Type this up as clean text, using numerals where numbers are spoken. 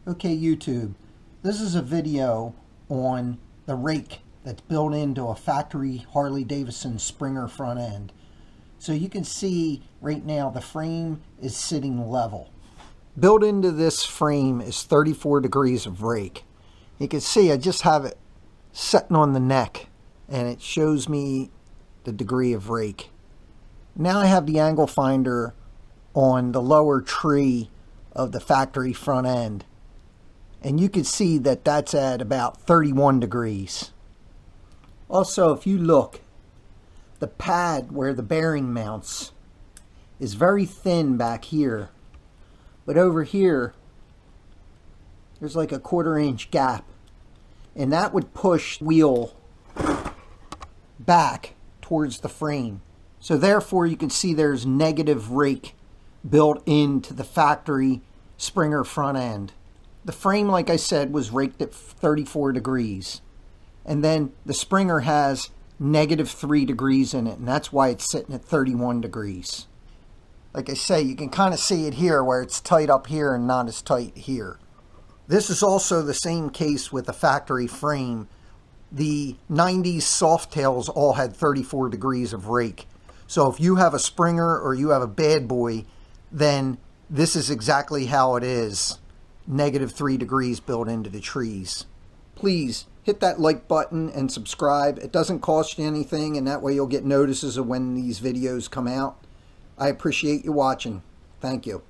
Okay, YouTube, this is a video on the rake that's built into a factory Harley Davidson Springer front end. So you can see right now the frame is sitting level. Built into this frame is 34 degrees of rake. You can see I just have it sitting on the neck and it shows me the degree of rake. Now I have the angle finder on the lower tree of the factory front end. And you can see that that's at about 31 degrees. Also, if you look, the pad where the bearing mounts is very thin back here. But over here, there's like a 1/4 inch gap. And that would push the wheel back towards the frame. So therefore, you can see there's negative rake built into the factory Springer front end. The frame, like I said, was raked at 34 degrees. And then the Springer has -3 degrees in it, and that's why it's sitting at 31 degrees. Like I say, you can kind of see it here where it's tight up here and not as tight here. This is also the same case with the factory frame. The 90s Softails all had 34 degrees of rake. So if you have a Springer or you have a bad boy, then this is exactly how it is. -3 degrees built into the trees. Please hit that like button and subscribe. It doesn't cost you anything, and that way you'll get notices of when these videos come out. I appreciate you watching. Thank you.